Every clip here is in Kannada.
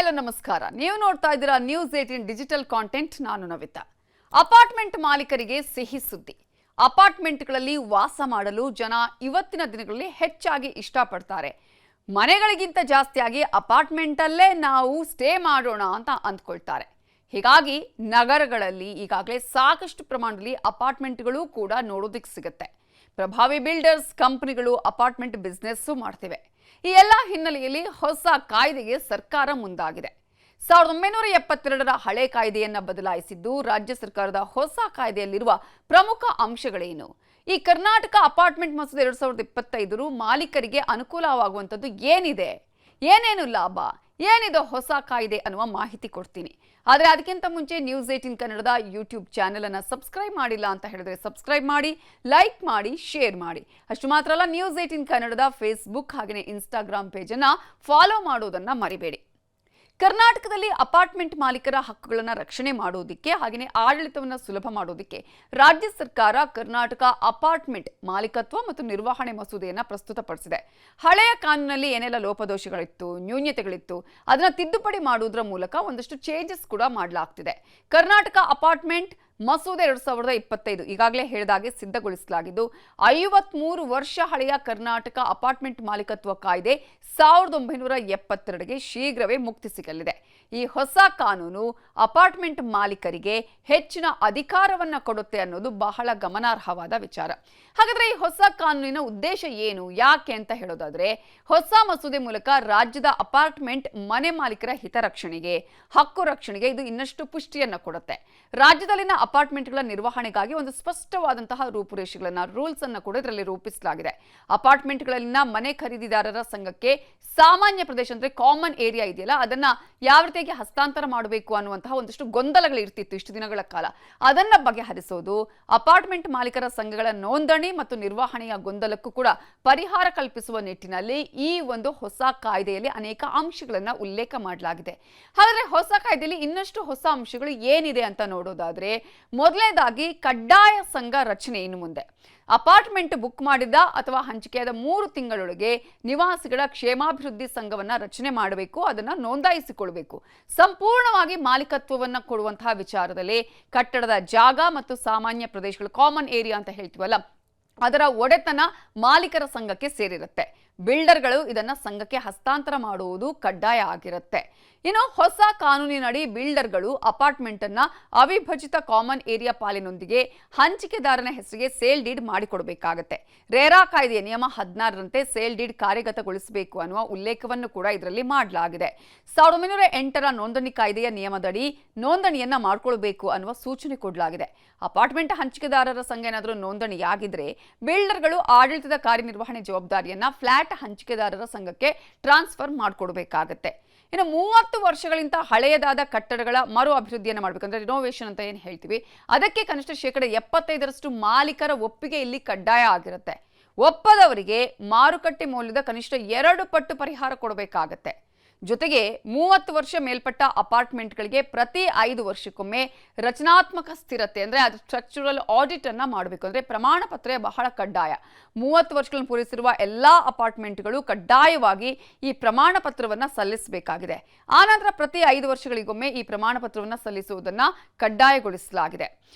ಹಲೋ ನಮಸ್ಕಾರ. ನೀವು ನೋಡ್ತಾ ಇದ್ದೀರಾ ನ್ಯೂಸ್ 18 ಡಿಜಿಟಲ್ ಕಾಂಟೆಂಟ್. ನಾನು ನವಿತಾ. ಅಪಾರ್ಟ್ಮೆಂಟ್ ಮಾಲೀಕರಿಗೆ ಸಿಹಿ ಸುದ್ದಿ. ಅಪಾರ್ಟ್ಮೆಂಟ್ಗಳಲ್ಲಿ ವಾಸ ಮಾಡಲು ಜನ ಇವತ್ತಿನ ದಿನಗಳಲ್ಲಿ ಹೆಚ್ಚಾಗಿ ಇಷ್ಟಪಡ್ತಾರೆ. ಮನೆಗಳಿಗಿಂತ ಜಾಸ್ತಿಯಾಗಿ ಅಪಾರ್ಟ್ಮೆಂಟಲ್ಲೇ ನಾವು ಸ್ಟೇ ಮಾಡೋಣ ಅಂತ ಅಂದ್ಕೊಳ್ತಾರೆ. ಹೀಗಾಗಿ ನಗರಗಳಲ್ಲಿ ಈಗಾಗಲೇ ಸಾಕಷ್ಟು ಪ್ರಮಾಣದಲ್ಲಿ ಅಪಾರ್ಟ್ಮೆಂಟ್ಗಳು ಕೂಡ ನೋಡೋದಕ್ಕೆ ಸಿಗುತ್ತೆ. ಪ್ರಭಾವಿ ಬಿಲ್ಡರ್ಸ್ ಕಂಪನಿಗಳು ಅಪಾರ್ಟ್ಮೆಂಟ್ ಬಿಸ್ನೆಸ್ ಮಾಡ್ತಿವೆ. ಈ ಎಲ್ಲ ಹಿನ್ನೆಲೆಯಲ್ಲಿ ಹೊಸ ಕಾಯ್ದೆಗೆ ಸರ್ಕಾರ ಮುಂದಾಗಿದೆ. 1972ರ ಹಳೆ ಕಾಯ್ದೆಯನ್ನ ಬದಲಾಯಿಸಿದ್ದು ರಾಜ್ಯ ಸರ್ಕಾರದ ಹೊಸ ಕಾಯ್ದೆಯಲ್ಲಿರುವ ಪ್ರಮುಖ ಅಂಶಗಳೇನು? ಈ ಕರ್ನಾಟಕ ಅಪಾರ್ಟ್ಮೆಂಟ್ ಮಸೂದೆ 2025 ಮಾಲೀಕರಿಗೆ ಅನುಕೂಲವಾಗುವಂಥದ್ದು ಏನಿದೆ, ಏನೇನು ಲಾಭ, ಏನಿದೆ ಹೊಸ ಕಾಯ್ದೆ ಅನ್ನುವ ಮಾಹಿತಿ ಕೊಡ್ತೀನಿ. ಆದರೆ ಅದಕ್ಕಿಂತ ಮುಂಚೆ ನ್ಯೂಸ್ 18 ಕನ್ನಡದ ಯೂಟ್ಯೂಬ್ ಚಾನೆಲ್ ಅನ್ನು ಸಬ್ಸ್ಕ್ರೈಬ್ ಮಾಡಿಲ್ಲ ಅಂತ ಹೇಳಿದ್ರೆ ಸಬ್ಸ್ಕ್ರೈಬ್ ಮಾಡಿ, ಲೈಕ್ ಮಾಡಿ, ಶೇರ್ ಮಾಡಿ. ಅಷ್ಟು ಮಾತ್ರ ಅಲ್ಲ, ನ್ಯೂಸ್ 18 ಕನ್ನಡದ ಫೇಸ್ಬುಕ್ ಹಾಗೆಯೇ ಇನ್ಸ್ಟಾಗ್ರಾಮ್ ಪೇಜನ್ನು ಫಾಲೋ ಮಾಡೋದನ್ನ ಮರಿಬೇಡಿ. ಕರ್ನಾಟಕದಲ್ಲಿ ಅಪಾರ್ಟ್ಮೆಂಟ್ ಮಾಲೀಕರ ಹಕ್ಕುಗಳನ್ನು ರಕ್ಷಣೆ ಮಾಡೋದಕ್ಕೆ ಹಾಗೆಯೇ ಆಡಳಿತವನ್ನು ಸುಲಭ ಮಾಡೋದಕ್ಕೆ ರಾಜ್ಯ ಸರ್ಕಾರ ಕರ್ನಾಟಕ ಅಪಾರ್ಟ್ಮೆಂಟ್ ಮಾಲೀಕತ್ವ ಮತ್ತು ನಿರ್ವಹಣೆ ಮಸೂದೆಯನ್ನು ಪ್ರಸ್ತುತಪಡಿಸಿದೆ. ಹಳೆಯ ಕಾನೂನಿನಲ್ಲಿ ಏನೆಲ್ಲ ಲೋಪದೋಷಗಳಿತ್ತು, ನ್ಯೂನ್ಯತೆಗಳಿತ್ತು, ಅದನ್ನು ತಿದ್ದುಪಡಿ ಮಾಡುವುದರ ಮೂಲಕ ಒಂದಷ್ಟು ಚೇಂಜಸ್ ಕೂಡ ಮಾಡಲಾಗ್ತಿದೆ. ಕರ್ನಾಟಕ ಅಪಾರ್ಟ್ಮೆಂಟ್ ಮಸೂದೆ 2025 ಈಗಾಗಲೇ ಹೇಳಿದಾಗೆ ಸಿದ್ಧಗೊಳಿಸಲಾಗಿದ್ದು 53 ವರ್ಷ ಹಳೆಯ ಕರ್ನಾಟಕ ಅಪಾರ್ಟ್ಮೆಂಟ್ ಮಾಲೀಕತ್ವ ಕಾಯ್ದೆ 1972ಗೆ ಶೀಘ್ರವೇ ಮುಕ್ತಿ ಸಿಗಲಿದೆ. ಈ ಹೊಸ ಕಾನೂನು ಅಪಾರ್ಟ್ಮೆಂಟ್ ಮಾಲೀಕರಿಗೆ ಹೆಚ್ಚಿನ ಅಧಿಕಾರವನ್ನ ಕೊಡುತ್ತೆ ಅನ್ನೋದು ಬಹಳ ಗಮನಾರ್ಹವಾದ ವಿಚಾರ. ಹಾಗಾದ್ರೆ ಈ ಹೊಸ ಕಾನೂನಿನ ಉದ್ದೇಶ ಏನು, ಯಾಕೆ ಅಂತ ಹೇಳೋದಾದ್ರೆ, ಹೊಸ ಮಸೂದೆ ಮೂಲಕ ರಾಜ್ಯದ ಅಪಾರ್ಟ್ಮೆಂಟ್ ಮನೆ ಮಾಲೀಕರ ಹಿತರಕ್ಷಣೆಗೆ, ಹಕ್ಕು ರಕ್ಷಣೆಗೆ ಇದು ಇನ್ನಷ್ಟು ಪುಷ್ಟಿಯನ್ನ ಕೊಡುತ್ತೆ. ರಾಜ್ಯದಲ್ಲಿನ ಅಪಾರ್ಟ್ಮೆಂಟ್ಗಳ ನಿರ್ವಹಣೆಗಾಗಿ ಒಂದು ಸ್ಪಷ್ಟವಾದಂತಹ ರೂಪುರೇಷೆಗಳನ್ನ, ರೂಲ್ಸ್ ಅನ್ನು ಕೂಡ ಇದರಲ್ಲಿ ರೂಪಿಸಲಾಗಿದೆ. ಅಪಾರ್ಟ್ಮೆಂಟ್ಗಳಲ್ಲಿನ ಮನೆ ಖರೀದಿದಾರರ ಸಂಘಕ್ಕೆ ಸಾಮಾನ್ಯ ಪ್ರದೇಶ ಅಂದ್ರೆ ಕಾಮನ್ ಏರಿಯಾ ಇದೆಯಲ್ಲ, ಅದನ್ನ ಯಾವ ರೀತಿಯಾಗಿ ಹಸ್ತಾಂತರ ಮಾಡಬೇಕು ಅನ್ನುವಂತಹ ಒಂದಷ್ಟು ಗೊಂದಲಗಳು ಇರ್ತಿತ್ತು ಇಷ್ಟು ದಿನಗಳ ಕಾಲ. ಅದನ್ನ ಬಗೆಹರಿಸೋದು, ಅಪಾರ್ಟ್ಮೆಂಟ್ ಮಾಲೀಕರ ಸಂಘಗಳ ನೋಂದಣಿ ಮತ್ತು ನಿರ್ವಹಣೆಯ ಗೊಂದಲಕ್ಕೂ ಕೂಡ ಪರಿಹಾರ ಕಲ್ಪಿಸುವ ನಿಟ್ಟಿನಲ್ಲಿ ಈ ಒಂದು ಹೊಸ ಕಾಯ್ದೆಯಲ್ಲಿ ಅನೇಕ ಅಂಶಗಳನ್ನ ಉಲ್ಲೇಖ ಮಾಡಲಾಗಿದೆ. ಹಾಗಾದ್ರೆ ಹೊಸ ಕಾಯ್ದೆಯಲ್ಲಿ ಇನ್ನಷ್ಟು ಹೊಸ ಅಂಶಗಳು ಏನಿದೆ ಅಂತ ನೋಡೋದಾದ್ರೆ, ಮೊದಲನೇದಾಗಿ ಕಡ್ಡಾಯ ಸಂಘ ರಚನೆ. ಇನ್ನು ಮುಂದೆ ಅಪಾರ್ಟ್ಮೆಂಟ್ ಬುಕ್ ಮಾಡಿದ ಅಥವಾ ಹಂಚಿಕೆಯಾದ 3 ತಿಂಗಳೊಳಗೆ ನಿವಾಸಿಗಳ ಕ್ಷೇಮಾಭಿವೃದ್ಧಿ ಸಂಘವನ್ನ ರಚನೆ ಮಾಡಬೇಕು, ಅದನ್ನ ನೋಂದಾಯಿಸಿಕೊಳ್ಬೇಕು. ಸಂಪೂರ್ಣವಾಗಿ ಮಾಲೀಕತ್ವವನ್ನ ಕೊಡುವಂತಹ ವಿಚಾರದಲ್ಲಿ ಕಟ್ಟಡದ ಜಾಗ ಮತ್ತು ಸಾಮಾನ್ಯ ಪ್ರದೇಶಗಳು, ಕಾಮನ್ ಏರಿಯಾ ಅಂತ ಹೇಳ್ತೀವಲ್ಲ, ಅದರ ಒಡೆತನ ಮಾಲೀಕರ ಸಂಘಕ್ಕೆ ಸೇರಿರುತ್ತೆ. ಬಿಲ್ಡರ್ಗಳು ಇದನ್ನ ಸಂಘಕ್ಕೆ ಹಸ್ತಾಂತರ ಮಾಡುವುದು ಕಡ್ಡಾಯ ಆಗಿರುತ್ತೆ. ಇನ್ನು ಹೊಸ ಕಾನೂನಿನಡಿ ಬಿಲ್ಡರ್ಗಳು ಅಪಾರ್ಟ್ಮೆಂಟ್ ಅನ್ನ ಅವಿಭಜಿತ ಕಾಮನ್ ಏರಿಯಾ ಪಾಲಿನೊಂದಿಗೆ ಹಂಚಿಕೆದಾರನ ಹೆಸರಿಗೆ ಸೇಲ್ ಡೀಡ್ ಮಾಡಿಕೊಡಬೇಕಾಗತ್ತೆ. ರೇರಾ ಕಾಯ್ದೆಯ ನಿಯಮ 16ರಂತೆ ಸೇಲ್ ಡೀಡ್ ಕಾರ್ಯಗತಗೊಳಿಸಬೇಕು ಅನ್ನುವ ಉಲ್ಲೇಖವನ್ನು ಕೂಡ ಇದರಲ್ಲಿ ಮಾಡಲಾಗಿದೆ. 1908ರ ನೋಂದಣಿ ಕಾಯ್ದೆಯ ನಿಯಮದಡಿ ನೋಂದಣಿಯನ್ನ ಮಾಡಿಕೊಳ್ಬೇಕು ಅನ್ನುವ ಸೂಚನೆ ಕೊಡಲಾಗಿದೆ. ಅಪಾರ್ಟ್ಮೆಂಟ್ ಹಂಚಿಕೆದಾರರ ಸಂಘ ಏನಾದರೂ ನೋಂದಣಿಯಾಗಿದ್ರೆ ಬಿಲ್ಡರ್ಗಳು ಆಡಳಿತದ ಕಾರ್ಯನಿರ್ವಹಣೆ ಜವಾಬ್ದಾರಿಯನ್ನ ಫ್ಲಾಟ್ ಹಂಚಿಕೆದಾರರ ಸಂಘಕ್ಕೆ ಟ್ರಾನ್ಸ್ಫರ್ ಮಾಡಿಕೊಡ್ಬೇಕಾಗತ್ತೆ. ಇನ್ನು 30 ವರ್ಷಗಳಿಂದ ಹಳೆಯದಾದ ಕಟ್ಟಡಗಳ ಮರು ಅಭಿವೃದ್ಧಿಯನ್ನು ಮಾಡಬೇಕಂದ್ರೆ ರಿನೋವೇಷನ್ ಅಂತ ಏನು ಹೇಳ್ತೀವಿ, ಅದಕ್ಕೆ ಕನಿಷ್ಠ 75% ಮಾಲೀಕರ ಒಪ್ಪಿಗೆ ಇಲ್ಲಿ ಕಡ್ಡಾಯ ಆಗಿರುತ್ತೆ. ಒಪ್ಪದವರಿಗೆ ಮಾರುಕಟ್ಟೆ ಮೌಲ್ಯದ ಕನಿಷ್ಠ 2 ಪಟ್ಟು ಪರಿಹಾರ ಕೊಡಬೇಕಾಗತ್ತೆ. ಜೊತೆಗೆ 30 ವರ್ಷ ಮೇಲ್ಪಟ್ಟ ಅಪಾರ್ಟ್ಮೆಂಟ್ಗಳಿಗೆ ಪ್ರತಿ 5 ವರ್ಷಕ್ಕೊಮ್ಮೆ ರಚನಾತ್ಮಕ ಸ್ಥಿರತೆ ಅಂದ್ರೆ ಅದು ಸ್ಟ್ರಕ್ಚರಲ್ ಆಡಿಟ್ ಅನ್ನ ಮಾಡಬೇಕು. ಅಂದ್ರೆ ಪ್ರಮಾಣ ಪತ್ರ ಬಹಳ ಕಡ್ಡಾಯ. 30 ವರ್ಷಗಳನ್ನು ಪೂರೈಸಿರುವ ಎಲ್ಲಾ ಅಪಾರ್ಟ್ಮೆಂಟ್ಗಳು ಕಡ್ಡಾಯವಾಗಿ ಈ ಪ್ರಮಾಣ ಪತ್ರವನ್ನ ಸಲ್ಲಿಸಬೇಕಾಗಿದೆ. ಆನಂತರ ಪ್ರತಿ 5 ವರ್ಷಗಳಿಗೊಮ್ಮೆ ಈ ಪ್ರಮಾಣ ಪತ್ರವನ್ನ ಸಲ್ಲಿಸುವುದನ್ನ ಕಡ್ಡಾಯಗೊಳಿಸಲಾಗಿದೆ.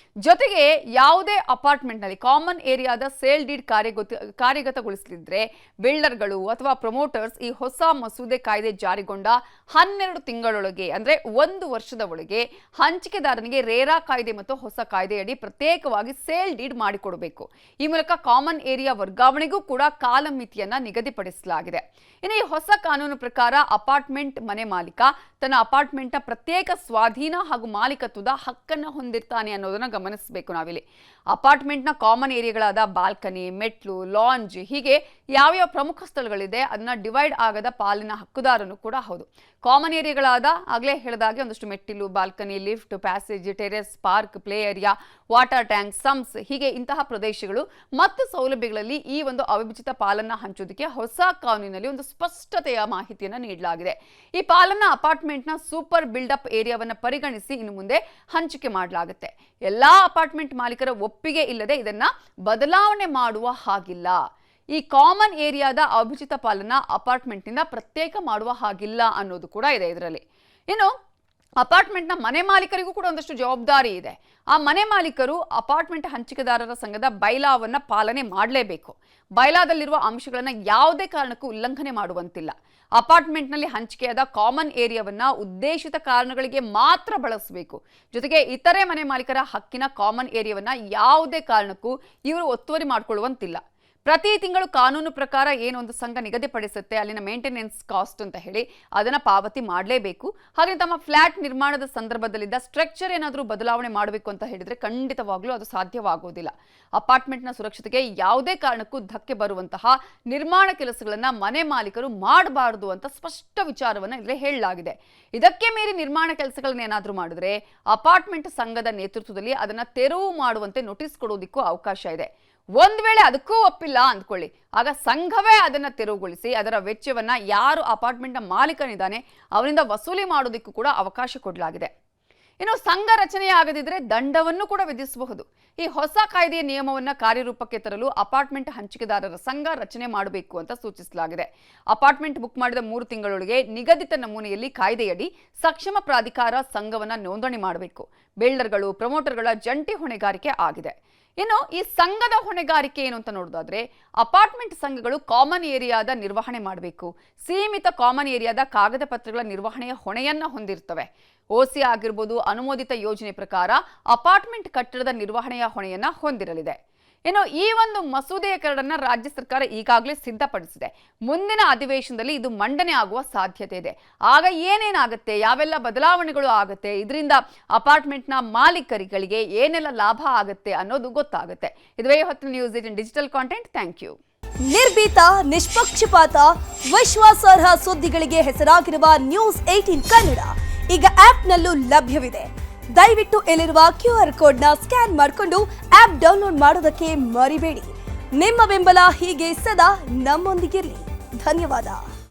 ಜೊತೆಗೆ ಯಾವುದೇ ಅಪಾರ್ಟ್ಮೆಂಟ್ನಲ್ಲಿ ಕಾಮನ್ ಏರಿಯಾದ ಸೇಲ್ ಡೀಡ್ ಕಾರ್ಯಗತಗೊಳಿಸಲಿದ್ರೆ ಬಿಲ್ಡರ್ಗಳು ಅಥವಾ ಪ್ರಮೋಟರ್ಸ್ ಈ ಹೊಸ ಮಸೂದೆ ಕಾಯ್ದೆ ಜಾರಿಗೊಂಡ 12 ತಿಂಗಳೊಳಗೆ ಅಂದ್ರೆ 1 ವರ್ಷದ ಒಳಗೆ ಹಂಚಿಕೆದಾರನಿಗೆ ರೇರಾ ಕಾಯ್ದೆ ಮತ್ತು ಹೊಸ ಕಾಯ್ದೆಯಡಿ ಪ್ರತ್ಯೇಕವಾಗಿ ಸೇಲ್ ಡೀಡ್ ಮಾಡಿಕೊಡಬೇಕು. ಈ ಮೂಲಕ ಕಾಮನ್ ಏರಿಯಾ ವರ್ಗಾವಣೆಗೂ ಕೂಡ ಕಾಲಮಿತಿಯನ್ನ ನಿಗದಿಪಡಿಸಲಾಗಿದೆ. ಇನ್ನು ಈ ಹೊಸ ಕಾನೂನು ಪ್ರಕಾರ ಅಪಾರ್ಟ್ಮೆಂಟ್ ಮನೆ ಮಾಲೀಕ ತನ್ನ ಅಪಾರ್ಟ್ಮೆಂಟ್ನ ಪ್ರತ್ಯೇಕ ಸ್ವಾಧೀನ ಹಾಗೂ ಮಾಲೀಕತ್ವದ ಹಕ್ಕನ್ನು ಹೊಂದಿರ್ತಾನೆ ಅನ್ನೋದನ್ನ ಗಮನಿಸಬೇಕು. ನಾವಿಲ್ಲಿ ಅಪಾರ್ಟ್ಮೆಂಟ್ನ ಕಾಮನ್ ಏರಿಯಾಗಳಾದ ಬಾಲ್ಕನಿ, ಮೆಟ್ಲು, ಲಾಂಜ್ ಹೀಗೆ ಯಾವ್ಯಾವ ಪ್ರಮುಖ ಸ್ಥಳಗಳಿದೆ ಅದನ್ನ ಡಿವೈಡ್ ಆಗದ ಪಾಲಿನ ಹಕ್ಕುದಾರನು ಕೂಡ ಹೌದು. ಕಾಮನ್ ಏರಿಯಾಗಳಾದ ಆಗಲೇ ಹೇಳಿದಾಗೆ ಒಂದಷ್ಟು ಮೆಟ್ಟಿಲು, balcony, lift, passage, terrace, park, play area, water tank, sumps ಹೀಗೆ ಇಂತಹ ಪ್ರದೇಶಗಳು ಮತ್ತು ಸೌಲಭ್ಯಗಳಲ್ಲಿ ಈ ಒಂದು ಅವಿಭಜಿತ ಪಾಲನ್ನ ಹಂಚೋದಕ್ಕೆ ಹೊಸ ಕಾನೂನಿನಲ್ಲಿ ಒಂದು ಸ್ಪಷ್ಟತೆಯ ಮಾಹಿತಿಯನ್ನು ನೀಡಲಾಗಿದೆ. ಈ ಪಾಲನ್ನ ಅಪಾರ್ಟ್ಮೆಂಟ್ನ ಸೂಪರ್ ಬಿಲ್ಡಪ್ ಏರಿಯಾವನ್ನು ಪರಿಗಣಿಸಿ ಇನ್ನು ಮುಂದೆ ಹಂಚಿಕೆ ಮಾಡಲಾಗುತ್ತೆ. ಎಲ್ಲಾ ಅಪಾರ್ಟ್ಮೆಂಟ್ ಮಾಲೀಕರ ಒಪ್ಪಿಗೆ ಇಲ್ಲದೆ ಇದನ್ನ ಬದಲಾವಣೆ ಮಾಡುವ ಹಾಗಿಲ್ಲ. ಈ ಕಾಮನ್ ಏರಿಯಾದ ಅಭಿಜಿತ ಪಾಲನ್ನ ಅಪಾರ್ಟ್ಮೆಂಟ್ನಿಂದ ಪ್ರತ್ಯೇಕ ಮಾಡುವ ಹಾಗಿಲ್ಲ ಅನ್ನೋದು ಕೂಡ ಇದೆ ಇದರಲ್ಲಿ. ಇನ್ನು ಅಪಾರ್ಟ್ಮೆಂಟ್ನ ಮನೆ ಮಾಲೀಕರಿಗೂ ಕೂಡ ಒಂದಷ್ಟು ಜವಾಬ್ದಾರಿ ಇದೆ. ಆ ಮನೆ ಮಾಲೀಕರು ಅಪಾರ್ಟ್ಮೆಂಟ್ ಹಂಚಿಕೆದಾರರ ಸಂಘದ ಬೈಲಾವನ್ನ ಪಾಲನೆ ಮಾಡಲೇಬೇಕು. ಬೈಲಾದಲ್ಲಿರುವ ಅಂಶಗಳನ್ನು ಯಾವುದೇ ಕಾರಣಕ್ಕೂ ಉಲ್ಲಂಘನೆ ಮಾಡುವಂತಿಲ್ಲ. ಅಪಾರ್ಟ್ಮೆಂಟ್ನಲ್ಲಿ ಹಂಚಿಕೆಯಾದ ಕಾಮನ್ ಏರಿಯಾವನ್ನ ಉದ್ದೇಶಿತ ಕಾರಣಗಳಿಗೆ ಮಾತ್ರ ಬಳಸಬೇಕು. ಜೊತೆಗೆ ಇತರೆ ಮನೆ ಮಾಲೀಕರ ಹಕ್ಕಿನ ಕಾಮನ್ ಏರಿಯಾವನ್ನ ಯಾವುದೇ ಕಾರಣಕ್ಕೂ ಇವರು ಒತ್ತುವರಿ ಮಾಡಿಕೊಳ್ಳುವಂತಿಲ್ಲ. ಪ್ರತಿ ತಿಂಗಳು ಕಾನೂನು ಪ್ರಕಾರ ಏನೊಂದು ಸಂಘ ನಿಗದಿಪಡಿಸುತ್ತೆ ಅಲ್ಲಿನ ಮೇಂಟೆನೆನ್ಸ್ ಕಾಸ್ಟ್ ಅಂತ ಹೇಳಿ ಅದನ್ನ ಪಾವತಿ ಮಾಡಲೇಬೇಕು. ಹಾಗೆ ತಮ್ಮ ಫ್ಲಾಟ್ ನಿರ್ಮಾಣದ ಸಂದರ್ಭದಲ್ಲಿದ್ದ ಸ್ಟ್ರಕ್ಚರ್ ಏನಾದರೂ ಬದಲಾವಣೆ ಮಾಡಬೇಕು ಅಂತ ಹೇಳಿದ್ರೆ ಖಂಡಿತವಾಗ್ಲೂ ಅದು ಸಾಧ್ಯವಾಗುವುದಿಲ್ಲ. ಅಪಾರ್ಟ್ಮೆಂಟ್ನ ಸುರಕ್ಷತೆಗೆ ಯಾವುದೇ ಕಾರಣಕ್ಕೂ ಧಕ್ಕೆ ಬರುವಂತಹ ನಿರ್ಮಾಣ ಕೆಲಸಗಳನ್ನ ಮನೆ ಮಾಲೀಕರು ಮಾಡಬಾರದು ಅಂತ ಸ್ಪಷ್ಟ ವಿಚಾರವನ್ನ ಇಲ್ಲಿ ಹೇಳಲಾಗಿದೆ. ಇದಕ್ಕೆ ಮೀರಿ ನಿರ್ಮಾಣ ಕೆಲಸಗಳನ್ನ ಏನಾದರೂ ಮಾಡಿದ್ರೆ ಅಪಾರ್ಟ್ಮೆಂಟ್ ಸಂಘದ ನೇತೃತ್ವದಲ್ಲಿ ಅದನ್ನ ತೆರವು ಮಾಡುವಂತೆ ನೋಟಿಸ್ ಕೊಡೋದಕ್ಕೂ ಅವಕಾಶ ಇದೆ. ಒಂದ್ ವೇಳೆ ಅದಕ್ಕೂ ಒಪ್ಪಿಲ್ಲ ಅಂದ್ಕೊಳ್ಳಿ, ಆಗ ಸಂಘವೇ ಅದನ್ನ ತೆರವುಗೊಳಿಸಿ ಅದರ ವೆಚ್ಚವನ್ನ ಯಾರು ಅಪಾರ್ಟ್ಮೆಂಟ್ನ ಮಾಲೀಕನಿದ್ದಾನೆ ಅವನಿಂದ ವಸೂಲಿ ಮಾಡೋದಕ್ಕೂ ಕೂಡ ಅವಕಾಶ ಕೊಡಲಾಗಿದೆ. ಇನ್ನು ಸಂಘ ರಚನೆಯಾಗದಿದ್ರೆ ದಂಡವನ್ನು ಕೂಡ ವಿಧಿಸಬಹುದು. ಈ ಹೊಸ ಕಾಯ್ದೆಯ ನಿಯಮವನ್ನ ಕಾರ್ಯರೂಪಕ್ಕೆ ತರಲು ಅಪಾರ್ಟ್ಮೆಂಟ್ ಹಂಚಿಕೆದಾರರ ಸಂಘ ರಚನೆ ಮಾಡಬೇಕು ಅಂತ ಸೂಚಿಸಲಾಗಿದೆ. ಅಪಾರ್ಟ್ಮೆಂಟ್ ಬುಕ್ ಮಾಡಿದ 3 ತಿಂಗಳೊಳಗೆ ನಿಗದಿತ ನಮೂನೆಯಲ್ಲಿ ಕಾಯ್ದೆಯಡಿ ಸಕ್ಷಮ ಪ್ರಾಧಿಕಾರ ಸಂಘವನ್ನ ನೋಂದಣಿ ಮಾಡಬೇಕು. ಬಿಲ್ಡರ್ಗಳು ಪ್ರಮೋಟರ್ಗಳ ಜಂಟಿ ಹೊಣೆಗಾರಿಕೆ ಆಗಿದೆ. ಇನ್ನು ಈ ಸಂಘದ ಹೊಣೆಗಾರಿಕೆ ಏನು ಅಂತ ನೋಡೋದಾದ್ರೆ ಅಪಾರ್ಟ್ಮೆಂಟ್ ಸಂಘಗಳು ಕಾಮನ್ ಏರಿಯಾದ ನಿರ್ವಹಣೆ ಮಾಡಬೇಕು. ಸೀಮಿತ ಕಾಮನ್ ಏರಿಯಾದ ಕಾಗದ ಪತ್ರಗಳ ನಿರ್ವಹಣೆಯ ಹೊಣೆಯನ್ನ ಹೊಂದಿರ್ತವೆ. ಓಸಿ ಆಗಿರ್ಬೋದು ಅನುಮೋದಿತ ಯೋಜನೆ ಪ್ರಕಾರ ಅಪಾರ್ಟ್ಮೆಂಟ್ ಕಟ್ಟಡದ ನಿರ್ವಹಣೆಯ ಹೊಣೆಯನ್ನ ಹೊಂದಿರಲಿದೆ. ಇನ್ನು ಈ ಒಂದು ಮಸೂದೆಯ ಕರಡನ್ನ ರಾಜ್ಯ ಸರ್ಕಾರ ಈಗಾಗಲೇ ಸಿದ್ಧಪಡಿಸಿದೆ. ಮುಂದಿನ ಅಧಿವೇಶನದಲ್ಲಿ ಇದು ಮಂಡನೆ ಆಗುವ ಸಾಧ್ಯತೆ ಇದೆ. ಆಗ ಏನೇನಾಗುತ್ತೆ, ಯಾವೆಲ್ಲ ಬದಲಾವಣೆಗಳು ಆಗುತ್ತೆ, ಇದರಿಂದ ಅಪಾರ್ಟ್ಮೆಂಟ್ನ ಮಾಲೀಕರಿಗೆ ಏನೆಲ್ಲ ಲಾಭ ಆಗುತ್ತೆ ಅನ್ನೋದು ಗೊತ್ತಾಗುತ್ತೆ. ಇದುವೇ ಹೊತ್ತಿನ news 18 digital content. Thank you. ನಿರ್ಭೀತ, ನಿಷ್ಪಕ್ಷಪಾತ, ವಿಶ್ವಾಸಾರ್ಹ ಸುದ್ದಿಗಳಿಗೆ ಹೆಸರಾಗಿರುವ ನ್ಯೂಸ್ 18 ಕನ್ನಡ ಈಗ ಆಪ್ನಲ್ಲೂ ಲಭ್ಯವಿದೆ. ದಯವಿಟ್ಟು ಇಲ್ಲಿರುವ QR ಕೋಡ್ನ ಸ್ಕ್ಯಾನ್ ಮಾಡಿಕೊಂಡು ಆಪ್ ಡೌನ್ಲೋಡ್ ಮಾಡೋದಕ್ಕೆ ಮರಿಬೇಡಿ. ನಿಮ್ಮ ಬೆಂಬಲ ಹೀಗೆ ಸದಾ ನಮ್ಮೊಂದಿಗಿರಲಿ. ಧನ್ಯವಾದ.